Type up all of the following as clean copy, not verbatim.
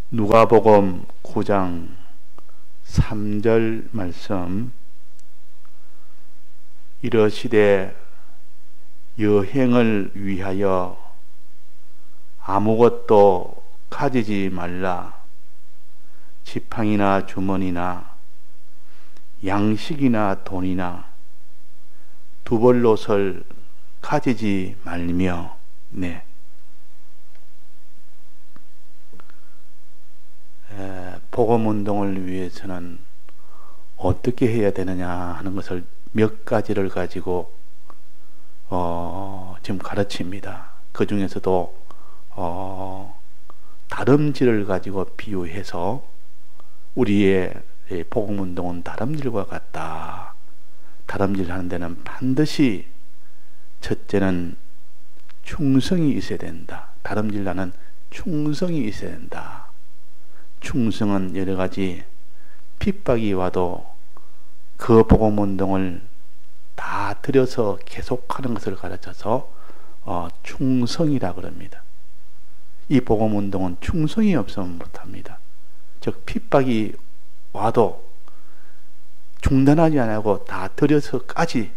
누가복음 9장 3절 말씀. 이러시되 여행을 위하여 아무것도 가지지 말라. 지팡이나 주머니나 양식이나 돈이나 두벌옷을 가지지 말며. 네. 복음운동을 위해서는 어떻게 해야 되느냐 하는 것을 몇 가지를 가지고 지금 가르칩니다. 그 중에서도 다름질을 가지고 비유해서 우리의 복음운동은 다름질과 같다. 다름질 하는 데는 반드시 첫째는 충성이 있어야 된다. 다름질하는 충성이 있어야 된다. 충성은 여러 가지 핍박이 와도 그 복음운동을 다 들여서 계속하는 것을 가르쳐서 충성이라 그럽니다. 이 복음운동은 충성이 없으면 못합니다. 즉 핍박이 와도 중단하지 않고 다 들여서까지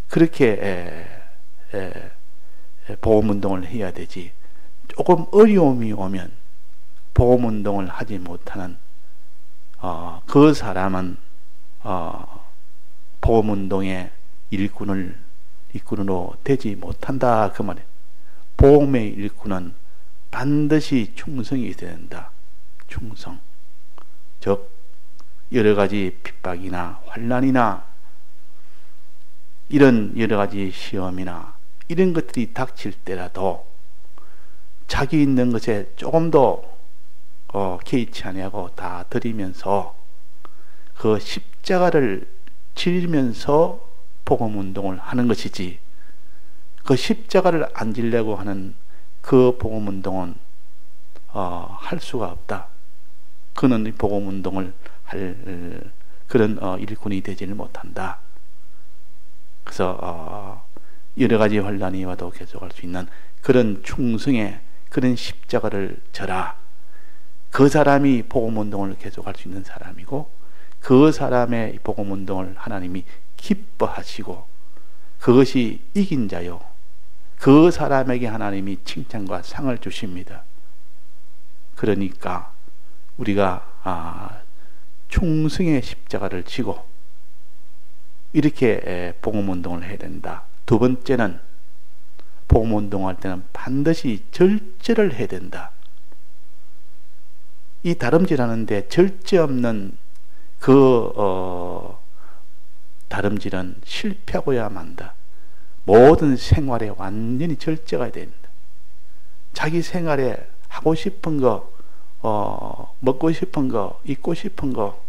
그렇게 복음운동을 해야 되지, 조금 어려움이 오면 복음운동을 하지 못하는 그 사람은 복음운동의 일꾼으로 되지 못한다 그 말이에요. 복음의 일꾼은 반드시 충성이 있어야 된다. 충성. 즉 여러 가지 핍박이나 환난이나 이런 여러 가지 시험이나 이런 것들이 닥칠 때라도 자기 있는 것에 조금 더 개의치 아니하고 다 드리면서 그 십자가를 지면서 복음운동을 하는 것이지, 그 십자가를 안 지려고 하는 그 복음운동은 할 수가 없다. 그는 복음운동을 할 그런 일꾼이 되지를 못한다. 그래서 여러 가지 환난이 와도 계속할 수 있는 그런 충성의 그런 십자가를 져라. 그 사람이 복음운동을 계속할 수 있는 사람이고, 그 사람의 복음운동을 하나님이 기뻐하시고 그것이 이긴 자요, 그 사람에게 하나님이 칭찬과 상을 주십니다. 그러니까 우리가 충성의 십자가를 지고 이렇게 복음운동을 해야 된다. 두 번째는 복음운동할 때는 반드시 절제를 해야 된다. 이 다름질하는데 절제 없는 그 다름질은 실패하고야 만다. 모든 생활에 완전히 절제가 된다. 자기 생활에 하고 싶은 거, 먹고 싶은 거, 입고 싶은 거,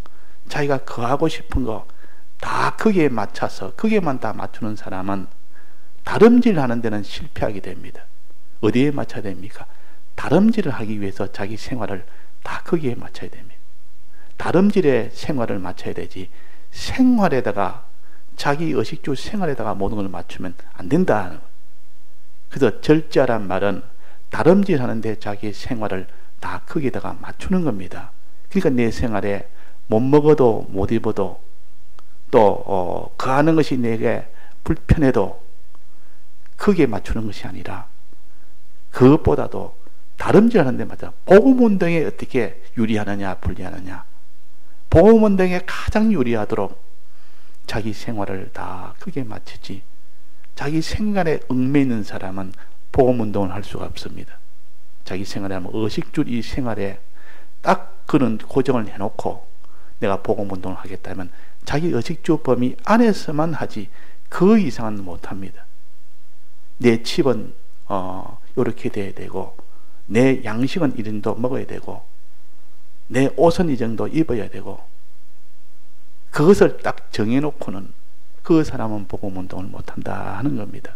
자기가 거하고 싶은 거 다 거기에 맞춰서 거기에만 다 맞추는 사람은 다름질 하는 데는 실패하게 됩니다. 어디에 맞춰야 됩니까? 다름질을 하기 위해서 자기 생활을 다 거기에 맞춰야 됩니다. 다름질에 생활을 맞춰야 되지, 생활에다가 자기 의식주 생활에다가 모든 걸 맞추면 안 된다. 그래서 절제란 말은 다름질 하는데 자기 생활을 다 거기에다가 맞추는 겁니다. 그러니까 내 생활에 못 먹어도 못 입어도 또 거하는 것이 내게 불편해도 거기에 맞추는 것이 아니라 그것보다도 다름질하는 데 맞아. 복음운동에 어떻게 유리하느냐 불리하느냐, 복음운동에 가장 유리하도록 자기 생활을 다 크게 맞추지, 자기 생활에 얽매이는 사람은 복음운동을 할 수가 없습니다. 자기 생활에 하면 의식주 이 생활에 딱 그런 고정을 해놓고 내가 복음운동을 하겠다면 자기 의식주 범위 안에서만 하지 그 이상은 못합니다. 내 집은 이렇게 돼야 되고, 내 양식은 이 정도 먹어야 되고, 내 옷은 이 정도 입어야 되고, 그것을 딱 정해놓고는 그 사람은 복음운동을 못한다 하는 겁니다.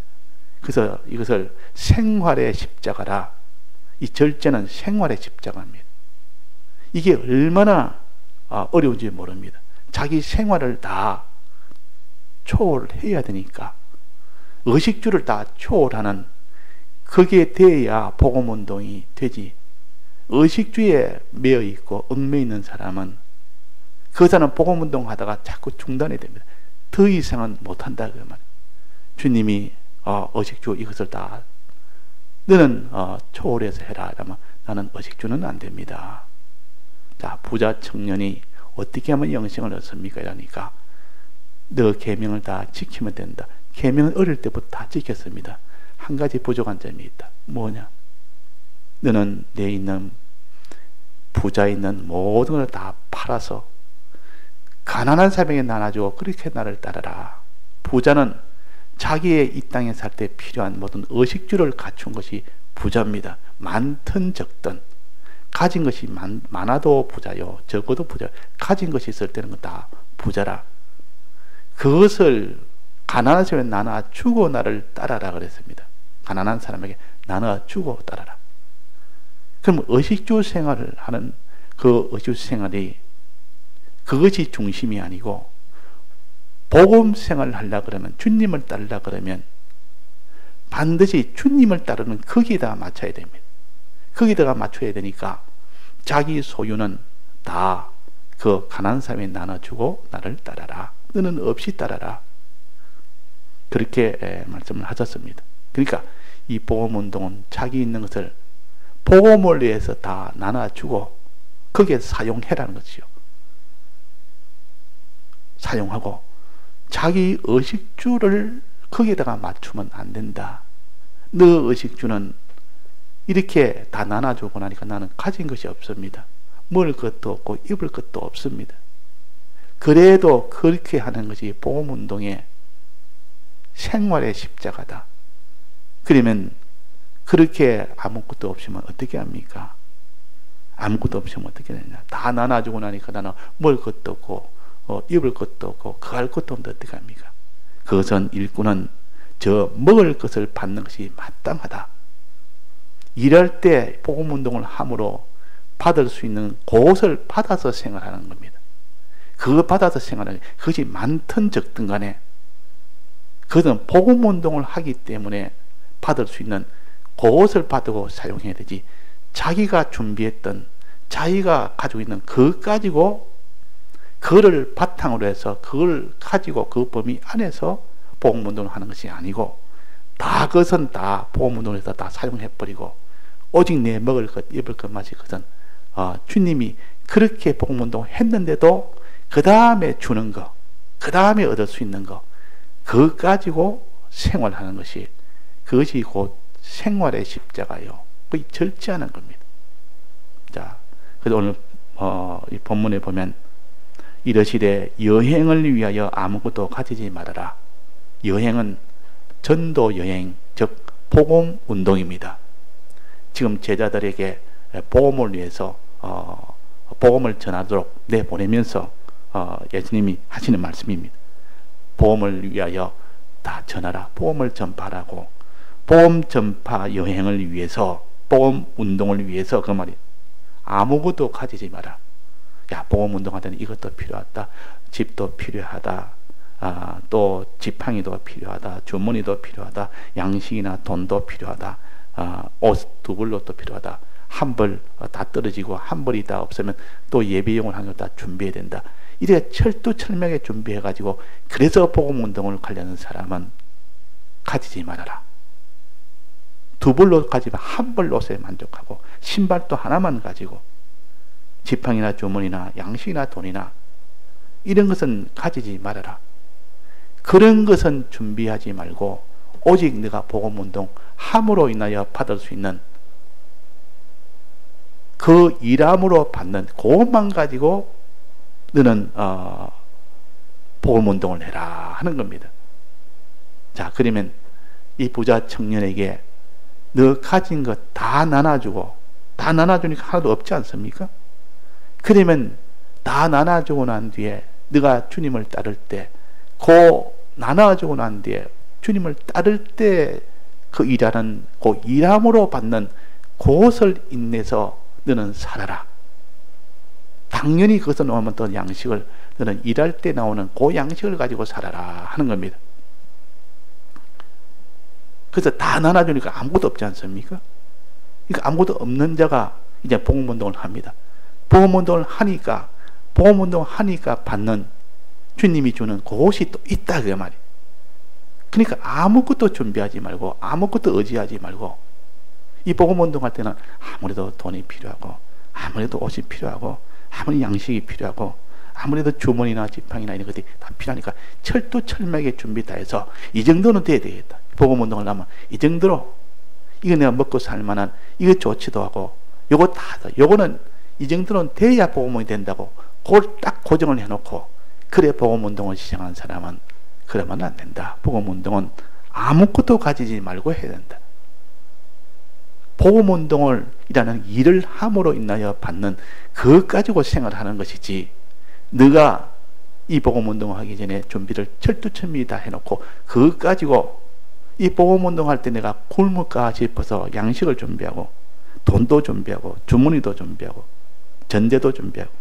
그래서 이것을 생활의 십자가라. 이 절제는 생활의 십자가입니다. 이게 얼마나 어려운지 모릅니다. 자기 생활을 다 초월해야 되니까, 의식주를 다 초월하는, 그게 돼야 복음운동이 되지. 의식주의에 매여 있고 얽매여 있는 사람은 그 사람은 복음운동 하다가 자꾸 중단이 됩니다. 더 이상은 못한다 그 말이에요. 주님이 의식주 이것을 다 너는 초월해서 해라 이러면 나는 의식주는 안 됩니다. 자, 부자 청년이 어떻게 하면 영생을 얻습니까? 이러니까 너 계명을 다 지키면 된다. 계명은 어릴 때부터 다 지켰습니다. 한 가지 부족한 점이 있다. 뭐냐? 너는 내 있는 부자 있는 모든 걸 다 팔아서 가난한 사람에게 나눠주고 그렇게 나를 따르라. 부자는 자기의 이 땅에 살 때 필요한 모든 의식주를 갖춘 것이 부자입니다. 많든 적든 가진 것이 많아도 부자요, 적어도 부자. 가진 것이 있을 때는 다 부자라. 그것을 가난한 사람에게 나눠주고 나를 따라라 그랬습니다. 가난한 사람에게 나눠주고 따라라. 그럼 의식주 생활을 하는 그 의식주 생활이 그것이 중심이 아니고 복음 생활을 하려고 그러면 주님을 따르려고 그러면 반드시 주님을 따르는 거기에다가 맞춰야 됩니다. 거기다가 맞춰야 되니까 자기 소유는 다 그 가난한 사람에 나눠주고 나를 따라라. 너는 없이 따라라. 그렇게 말씀을 하셨습니다. 그러니까 이 복음운동은 자기 있는 것을 복음을 위해서 다 나눠주고 거기에 사용해라는 것이요. 사용하고 자기 의식주를 거기에다가 맞추면 안 된다. 너 의식주는 이렇게 다 나눠주고 나니까 나는 가진 것이 없습니다. 먹을 것도 없고 입을 것도 없습니다. 그래도 그렇게 하는 것이 복음운동의 생활의 십자가다. 그러면 그렇게 아무것도 없으면 어떻게 합니까? 아무것도 없으면 어떻게 되냐? 다 나눠주고 나니까 나는 먹을 것도 없고 입을 것도 없고 거할 것도 없는데 어떻게 합니까? 그것은 일꾼은 저 먹을 것을 받는 것이 마땅하다. 일할 때 복음운동을 함으로 받을 수 있는 그것을 받아서 생활하는 겁니다. 그거 받아서 생활하는 그것이 많든 적든 간에 그것은 복음운동을 하기 때문에 받을 수 있는 그것을 받고 사용해야 되지. 자기가 준비했던 자기가 가지고 있는 그것 가지고 그거를 바탕으로 해서 그걸 가지고 그 범위 안에서 복음운동을 하는 것이 아니고 다 그것은 다 복음운동에서 다 사용해버리고 오직 내 먹을 것 입을 것 마실 것은 주님이 그렇게 복음운동을 했는데도 그 다음에 주는 거, 그 다음에 얻을 수 있는 거 그것 가지고 생활하는 것이 그것이 곧 생활의 십자가요. 거의 절제하는 겁니다. 자, 그래서 오늘 이 본문에 보면 이르시되 여행을 위하여 아무것도 가지지 말아라. 여행은 전도 여행, 즉 복음 운동입니다. 지금 제자들에게 복음을 위해서 복음을 전하도록 내보내면서 예수님이 하시는 말씀입니다. 복음을 위하여 다 전하라. 복음을 전파하라고. 복음 전파 여행을 위해서 복음 운동을 위해서 그 말이 아무것도 가지지 마라. 야, 복음 운동하더니 이것도 필요하다. 집도 필요하다. 또 지팡이도 필요하다. 주머니도 필요하다. 양식이나 돈도 필요하다. 옷 두 벌로도 필요하다. 한 벌 다 떨어지고 한 벌이 다 없으면 또 예비용을 한 걸 다 준비해야 된다. 이렇게 철두철미하게 준비해가지고 그래서 복음 운동을 가려는 사람은 가지지 말아라. 두 벌로 가지면 한 벌 옷에 만족하고 신발도 하나만 가지고 지팡이나 주머니나 양식이나 돈이나 이런 것은 가지지 말아라. 그런 것은 준비하지 말고 오직 네가 복음운동 함으로 인하여 받을 수 있는 그 일함으로 받는 그것만 가지고 너는 복음운동을 해라 하는 겁니다. 자, 그러면 이 부자 청년에게 너 가진 것 다 나눠주고 다 나눠주니까 하나도 없지 않습니까? 그러면 다 나눠주고 난 뒤에 네가 주님을 따를 때 그 나눠주고 난 뒤에 주님을 따를 때 그 일하는 그 일함으로 받는 그것을 인내서 너는 살아라. 당연히 그것을 놓으면 또 양식을 너는 일할 때 나오는 그 양식을 가지고 살아라 하는 겁니다. 그래서 다 나눠주니까 아무것도 없지 않습니까? 그러니까 아무것도 없는 자가 이제 복음운동을 합니다. 복음운동을 하니까 받는 주님이 주는 그것이 또 있다 그 말이에요. 그러니까 아무것도 준비하지 말고 아무것도 의지하지 말고 이 복음운동 할 때는 아무래도 돈이 필요하고 아무래도 옷이 필요하고 아무리 양식이 필요하고 아무래도 주머니나 지팡이나 이런 것들이 다 필요하니까 철두철미하게 준비 다 해서 이 정도는 돼야 되겠다. 복음운동을 하면 이 정도로 이거 내가 먹고 살만한 이거 좋지도 하고 요거 다 요거는 이 정도는 돼야 복음운동이 된다고 그걸 딱 고정을 해놓고 그래 복음운동을 시작한 사람은 그러면 안 된다. 복음운동은 아무것도 가지지 말고 해야 된다. 복음운동을 이라는 일을 함으로 인하여 받는 그것 가지고 생활하는 것이지 네가 이 복음운동을 하기 전에 준비를 철두철미 다 해놓고 그것 가지고 이 복음운동 할 때 내가 굶을까 싶어서 양식을 준비하고 돈도 준비하고 주머니도 준비하고 전대도 준비하고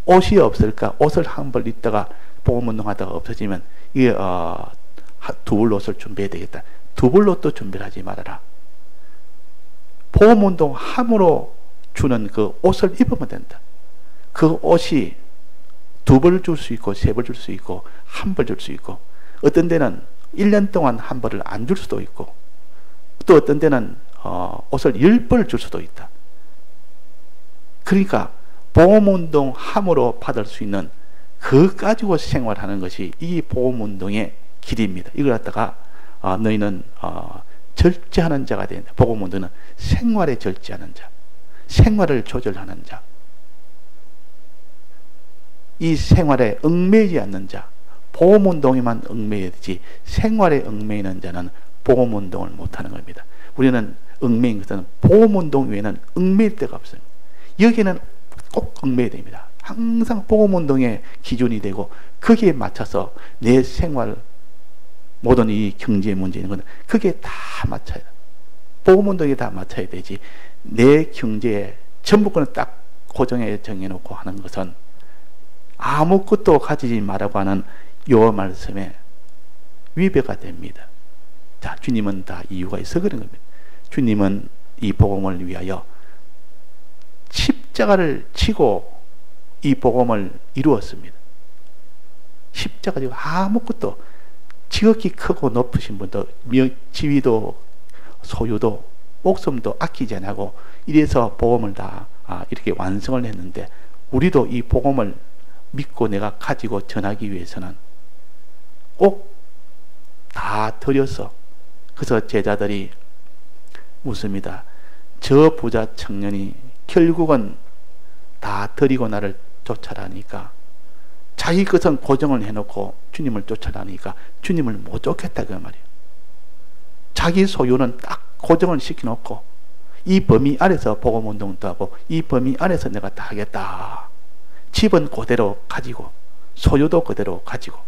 옷이 없을까 옷을 한 벌 입다가 복음운동 하다가 없어지면 이게 두 벌 옷을 준비해야 되겠다. 두 벌 옷도 준비를 하지 말아라. 복음운동 함으로 주는 그 옷을 입으면 된다. 그 옷이 두 벌 줄 수 있고 세 벌 줄 수 있고 한 벌 줄 수 있고 어떤 데는 1년 동안 한 벌을 안 줄 수도 있고 또 어떤 데는 옷을 10벌 줄 수도 있다. 그러니까 복음운동 함으로 받을 수 있는 그것 가지고 생활하는 것이 이 복음운동의 길입니다. 이걸 갖다가 너희는 절제하는 자가 된다. 복음운동은 생활에 절제하는 자, 생활을 조절하는 자, 이 생활에 얽매이지 않는 자, 복음운동에만 얽매여야 되지 생활에 얽매이는 자는 복음운동을 못하는 겁니다. 우리는 얽매인 것은 복음운동 외에는 얽매일 데가 없습니다. 여기에는 꼭 얽매여야 됩니다. 항상 복음운동의 기준이 되고 거기에 맞춰서 내 생활 모든 이 경제 문제 있는 건 그게 다 맞춰야 돼. 복음운동에 다 맞춰야 되지 내 경제에 전부권을 딱 고정해 정해놓고 하는 것은 아무것도 가지지 말라고 하는 요 말씀에 위배가 됩니다. 자, 주님은 다 이유가 있어 그런 겁니다. 주님은 이 복음을 위하여 십자가를 치고 이 복음을 이루었습니다. 십자가 지고 아무것도 지극히 크고 높으신 분도 지위도 소유도 목숨도 아끼지 않고 이래서 복음을 다 이렇게 완성을 했는데 우리도 이 복음을 믿고 내가 가지고 전하기 위해서는 꼭 다 드려서 그래서 제자들이 묻습니다. 저 부자 청년이 결국은 다 드리고 나를 쫓아라니까 자기 것은 고정을 해놓고 주님을 쫓아라니까 주님을 못 쫓겠다 그 말이에요. 자기 소유는 딱 고정을 시켜놓고 이 범위 안에서 복음운동도 하고 이 범위 안에서 내가 다 하겠다. 집은 그대로 가지고 소유도 그대로 가지고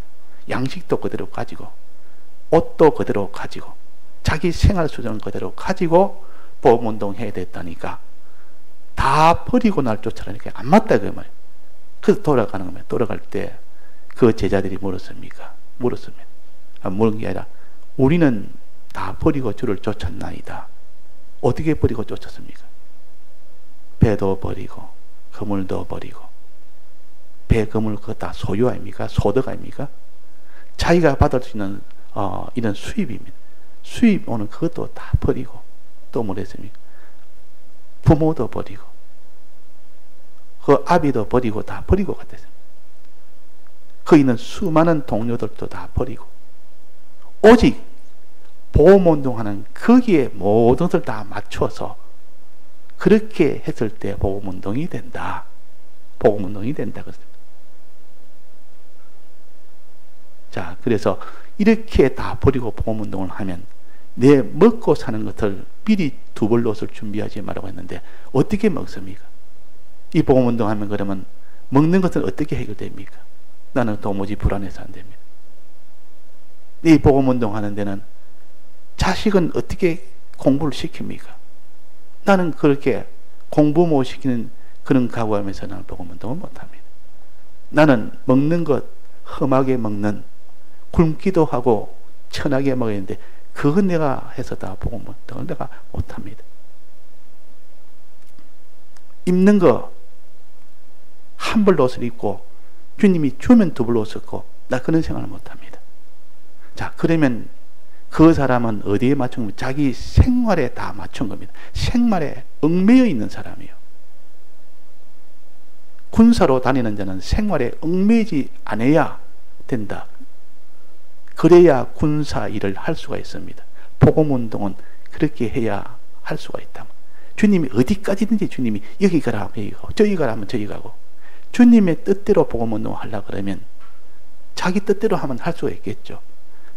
양식도 그대로 가지고 옷도 그대로 가지고 자기 생활 수준은 그대로 가지고 복음운동 해야 됐다니까 다 버리고 날 쫓아라니까 안 맞다 그 말이에요. 그래서 돌아가는 겁니다. 돌아갈 때 그 제자들이 물었습니까? 물었습니다. 물은 게 아니라 우리는 다 버리고 주를 쫓았나이다. 어떻게 버리고 쫓았습니까? 배도 버리고 그물도 버리고 배 그물 그거 다 소유 아닙니까? 소득 아닙니까? 자기가 받을 수 있는 이런 수입입니다. 수입 오는 그것도 다 버리고 또 뭘 했습니까? 부모도 버리고 그 아비도 버리고 다 버리고 갔댔습니다. 거기 있는 수많은 동료들도 다 버리고 오직 복음운동하는 거기에 모든 것을 다 맞춰서 그렇게 했을 때 복음운동이 된다. 복음운동이 된다. 그랬습니다. 자, 그래서 이렇게 다 버리고 복음운동을 하면 내 먹고 사는 것을 미리 두 벌 옷을 준비하지 말라고 했는데 어떻게 먹습니까? 이 복음운동 하면 그러면 먹는 것은 어떻게 해결됩니까? 나는 도무지 불안해서 안 됩니다. 이 복음운동 하는 데는 자식은 어떻게 공부를 시킵니까? 나는 그렇게 공부 못 시키는 그런 각오하면서 나는 복음운동을 못합니다. 나는 먹는 것 험하게 먹는 굶기도 하고 천하게 먹었는데 그건 내가 해서 다 복음운동을 내가 못합니다. 입는 거 한 벌 옷을 입고 주님이 주면 두 벌 옷을 입고 나 그런 생각을 못합니다. 자, 그러면 그 사람은 어디에 맞춘 겁니까? 자기 생활에 다 맞춘 겁니다. 생활에 얽매여 있는 사람이에요. 군사로 다니는 자는 생활에 얽매이지 않아야 된다. 그래야 군사 일을 할 수가 있습니다. 복음운동은 그렇게 해야 할 수가 있다. 주님이 어디까지든지 주님이 여기 가라 하면 여기 가고 저기 가라 하면 저기 가고 주님의 뜻대로 복음운동을 하려고 그러면 자기 뜻대로 하면 할 수가 있겠죠.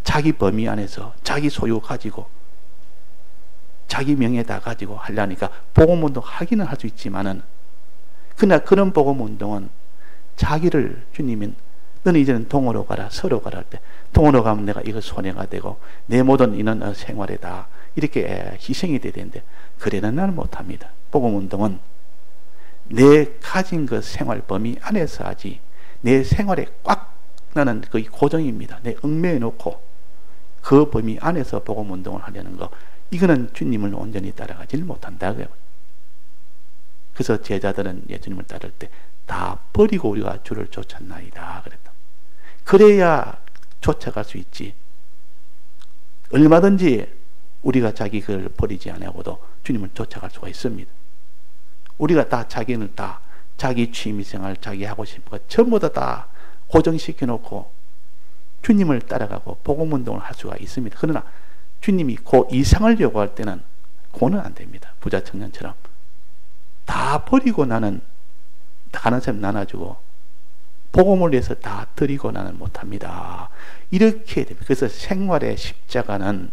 자기 범위 안에서 자기 소유 가지고 자기 명예 다 가지고 하려니까 복음운동 하기는 할 수 있지만은 그러나 그런 복음운동은 자기를 주님은 너는 이제는 동으로 가라 서로 가라 할 때 동으로 가면 내가 이거 손해가 되고 내 모든 이는 생활에 다 이렇게 희생이 돼야 되는데 그래는 나는 못합니다. 복음운동은 내 가진 그 생활 범위 안에서 하지 내 생활에 꽉 나는 거의 고정입니다. 내 얽매여 놓고 그 범위 안에서 복음운동을 하려는 거 이거는 주님을 온전히 따라가지를 못한다. 그래서 제자들은 예수님을 따를 때 다 버리고 우리가 주를 쫓았나이다 그랬다. 그래야 쫓아갈 수 있지. 얼마든지 우리가 자기 그를 버리지 않고도 주님을 쫓아갈 수가 있습니다. 우리가 다 자기는 다 자기 취미생활 자기 하고 싶은 거 전부 다 고정시켜 놓고 주님을 따라가고 복음운동을 할 수가 있습니다. 그러나 주님이 그 이상을 요구할 때는 그거는 안 됩니다. 부자 청년처럼 다 버리고 나는 가는 사람 나눠주고 복음을 위해서 다 드리고 나는 못합니다. 이렇게 됩니다. 그래서 생활의 십자가는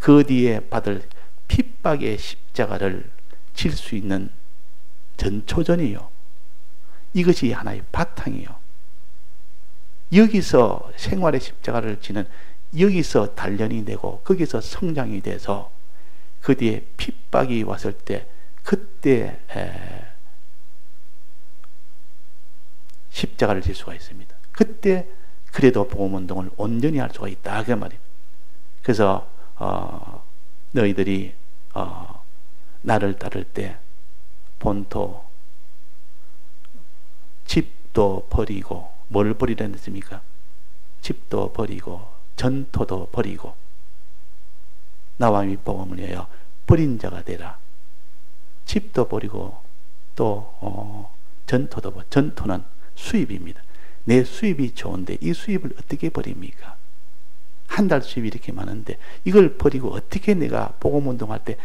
그 뒤에 받을 핍박의 십자가를 질 수 있는 전초전이요. 이것이 하나의 바탕이요. 여기서 생활의 십자가를 지는 여기서 단련이 되고 거기서 성장이 돼서 그 뒤에 핍박이 왔을 때 그때 십자가를 질 수가 있습니다. 그때 그래도 복음운동을 온전히 할 수가 있다 그 말입니다. 그래서 너희들이 나를 따를 때 본토 집도 버리고 뭘 버리라는 뜻입니까? 집도 버리고 전토도 버리고 나와 복음을 위하여 버린 자가 되라. 집도 버리고 또 전토도 버리고 전토는 수입입니다. 내 수입이 좋은데 이 수입을 어떻게 버립니까? 한 달 수입이 이렇게 많은데 이걸 버리고 어떻게 내가 복음운동할 때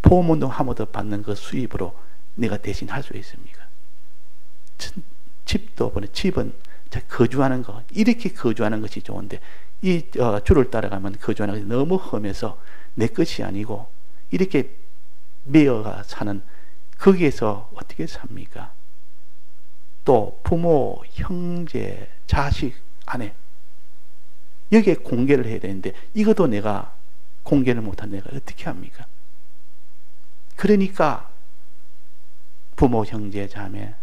복음운동 하면서 받는 그 수입으로 내가 대신 할 수 있습니까? 집도 버리고 집은 거주하는 거 이렇게 거주하는 것이 좋은데 이 주를 따라가면 거주하는 것이 너무 험해서 내 것이 아니고 이렇게 매어가 사는 거기에서 어떻게 삽니까? 또 부모, 형제, 자식, 아내 여기에 공개를 해야 되는데 이것도 내가 공개를 못한 내가 어떻게 합니까? 그러니까 부모, 형제, 자매,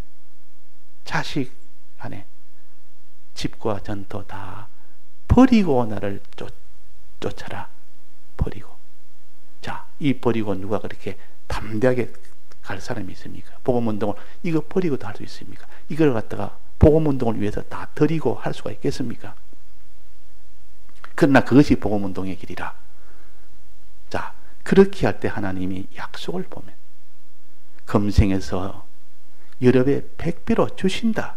자식, 아내 집과 전토 다 버리고 나를 쫓아라. 버리고. 자, 이 버리고 누가 그렇게 담대하게 갈 사람이 있습니까? 복음운동을 이거 버리고도 할 수 있습니까? 이걸 갖다가 복음운동을 위해서 다 드리고 할 수가 있겠습니까? 그러나 그것이 복음운동의 길이라. 자, 그렇게 할 때 하나님이 약속을 보면 금생에서 여러 배 100배로 주신다.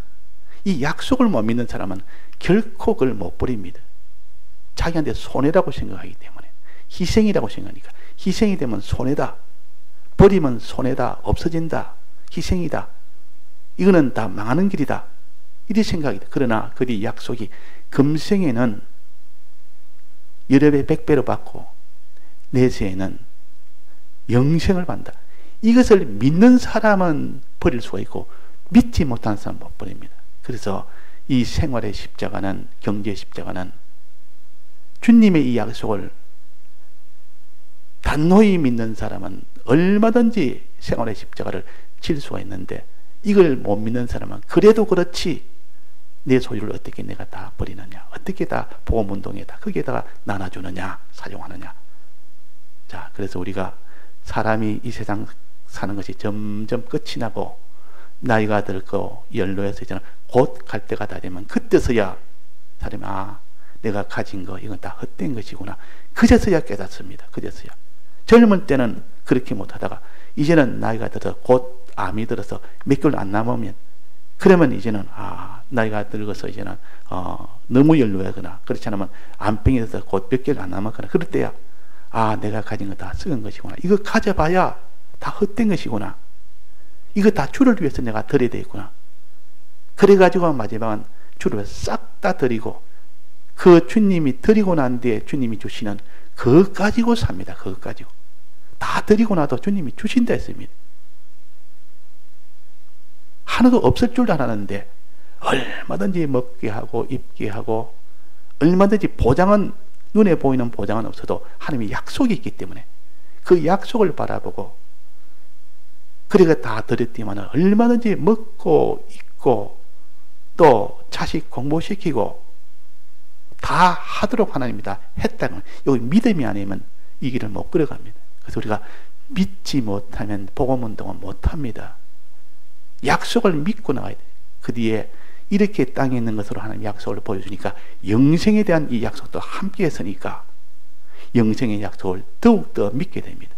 이 약속을 못 믿는 사람은 결코 그걸 못 버립니다. 자기한테 손해라고 생각하기 때문에 희생이라고 생각하니까 희생이 되면 손해다. 버리면 손해다. 없어진다. 희생이다. 이거는 다 망하는 길이다. 이렇게 생각이다. 그러나 그 약속이 금생에는 여러 배 100배로 받고 내세에는 영생을 받는다. 이것을 믿는 사람은 버릴 수가 있고 믿지 못하는 사람은 못 버립니다. 그래서 이 생활의 십자가는 경제의 십자가는 주님의 이 약속을 단호히 믿는 사람은 얼마든지 생활의 십자가를 질 수가 있는데 이걸 못 믿는 사람은 그래도 그렇지 내 소유를 어떻게 내가 다 버리느냐, 어떻게 다 복음운동에다 거기에다가 나눠주느냐, 사용하느냐. 자, 그래서 우리가 사람이 이 세상 사는 것이 점점 끝이 나고 나이가 들고 연로해서 이제는 곧 갈 때가 다 되면 그때서야 사람이 내가 가진 거 이건 다 헛된 것이구나. 그제서야 깨닫습니다. 그제서야. 젊을 때는 그렇게 못하다가 이제는 나이가 들어서 곧 암이 들어서 몇 개월 안 남으면 그러면 이제는 나이가 들어서 이제는 너무 연로하거나 그렇지 않으면 암병이 들어서 곧 몇 개월 안 남았거나 그럴 때야 내가 가진 거 다 썩은 것이구나. 이거 가져봐야 다 헛된 것이구나. 이거 다 주를 위해서 내가 드려야 되겠구나. 그래가지고 마지막은 주를 위해서 싹 다 드리고 그 주님이 드리고 난 뒤에 주님이 주시는 그것 가지고 삽니다. 그것 가지고. 다 드리고 나도 주님이 주신다 했습니다. 하나도 없을 줄 알았는데 얼마든지 먹게 하고 입게 하고 얼마든지 보장은 눈에 보이는 보장은 없어도 하나님의 약속이 있기 때문에 그 약속을 바라보고 그래가 다 드렸지만 얼마든지 먹고 입고 또 자식 공부시키고 다 하도록 하나님이 다 했다는 여기 믿음이 아니면 이 길을 못 걸어갑니다. 그래서 우리가 믿지 못하면 복음운동은 못합니다. 약속을 믿고 나가야 돼요. 그 뒤에 이렇게 땅에 있는 것으로 하나님 약속을 보여주니까 영생에 대한 이 약속도 함께 했으니까 영생의 약속을 더욱더 믿게 됩니다.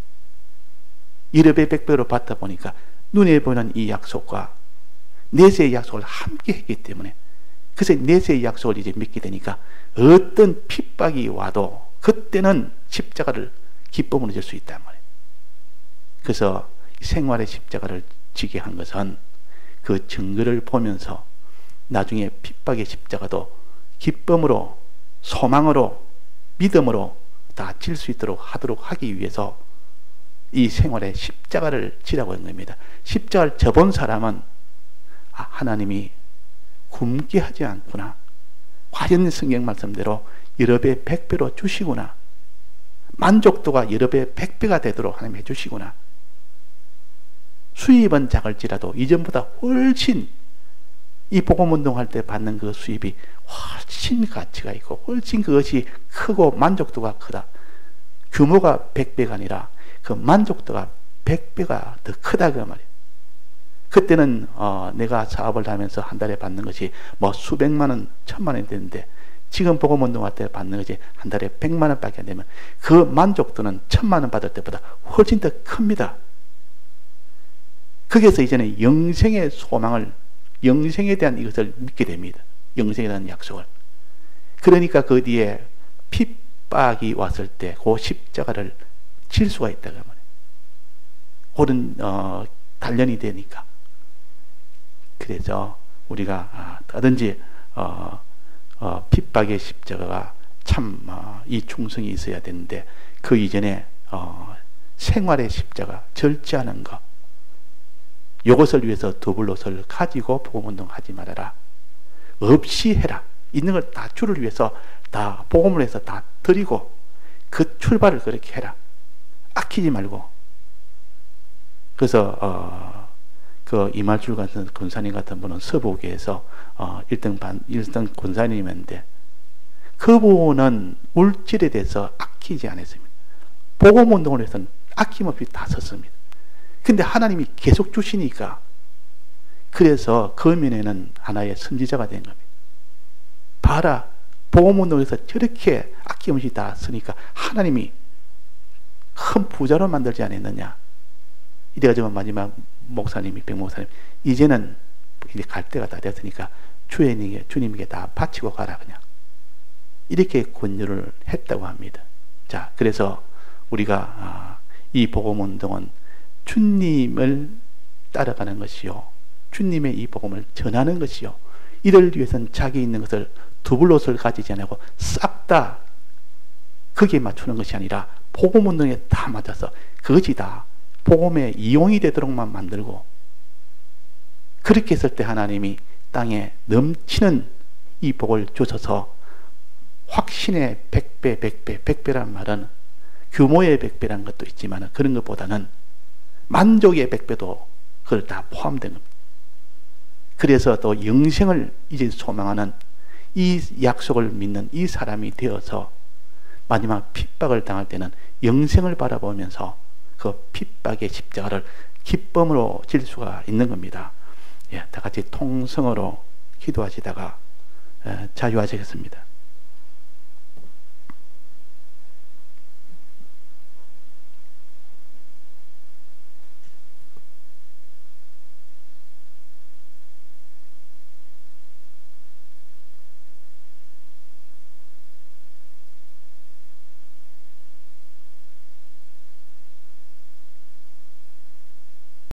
1배 100배로 받다 보니까 눈에 보이는 이 약속과 내세의 약속을 함께 했기 때문에 그래서 내세의 약속을 이제 믿게 되니까 어떤 핍박이 와도 그때는 십자가를 기쁨으로 질 수 있단 말이에요. 그래서 생활의 십자가를 지게 한 것은 그 증거를 보면서 나중에 핍박의 십자가도 기쁨으로 소망으로 믿음으로 다 질 수 있도록 하도록 하기 위해서 이 생활의 십자가를 지라고 한 겁니다. 십자가를 져본 사람은 하나님이 굶게 하지 않구나. 과연 성경 말씀대로 여러 배 100배로 주시구나. 만족도가 여러 배 100배가 되도록 하나님 해주시구나. 수입은 작을지라도 이전보다 훨씬 이 복음운동할 때 받는 그 수입이 훨씬 가치가 있고 훨씬 그것이 크고 만족도가 크다. 규모가 100배가 아니라 그 만족도가 100배가 더 크다 그 말이에요. 그때는 내가 사업을 하면서 한 달에 받는 것이 뭐 수백만 원, 천만 원이 되는데 지금 복음운동할 때 받는 것이 한 달에 100만 원밖에 안 되면 그 만족도는 1000만 원 받을 때보다 훨씬 더 큽니다. 거기에서 이제는 영생의 소망을 영생에 대한 이것을 믿게 됩니다. 영생에 대한 약속을. 그러니까 그 뒤에 핍박이 왔을 때 그 십자가를 질 수가 있다 그 말이에요. 옳은 단련이 되니까. 그래서 우리가 하든지 핍박의 십자가가 참 이 충성이 있어야 되는데 그 이전에 생활의 십자가 절제하는 것 이것을 위해서 더블롯을 가지고 복음운동 하지 말아라. 없이 해라. 있는 걸 다 주를 위해서 다 복음을 해서 다 드리고 그 출발을 그렇게 해라. 아끼지 말고. 그래서 그 이말출 같은 권사님 같은 분은 서부교에서 1등 권사님이었는데 그분은 물질에 대해서 아끼지 않았습니다. 복음운동을 해서는 아낌없이 다 썼습니다. 근데 하나님이 계속 주시니까 그래서 그 면에는 하나의 선지자가 된 겁니다. 봐라, 복음운동에서 저렇게 아낌없이 다 쓰니까 하나님이 큰 부자로 만들지 않았느냐. 이래가지고 마지막 목사님이 백목사님 이제는 이제 갈 때가 다 됐으니까 주님에게 다 바치고 가라 그냥 이렇게 권유를 했다고 합니다. 자, 그래서 우리가 이 복음운동은 주님을 따라가는 것이요 주님의 이 복음을 전하는 것이요 이를 위해서는 자기 있는 것을 두블롯을 가지지 않고 싹 다 거기에 맞추는 것이 아니라 복음운동에 다 맞아서 그것이 다 복음의 이용이 되도록만 만들고 그렇게 했을 때 하나님이 땅에 넘치는 이 복을 주셔서 확신의 100배, 100배, 100배란 말은 규모의 100배라는 것도 있지만 그런 것보다는 만족의 100배도 그걸 다 포함된 겁니다. 그래서 또 영생을 이제 소망하는 이 약속을 믿는 이 사람이 되어서 마지막 핍박을 당할 때는 영생을 바라보면서 그 핍박의 십자가를 기쁨으로 질 수가 있는 겁니다. 예, 다 같이 통성으로 기도하시다가 자유하시겠습니다.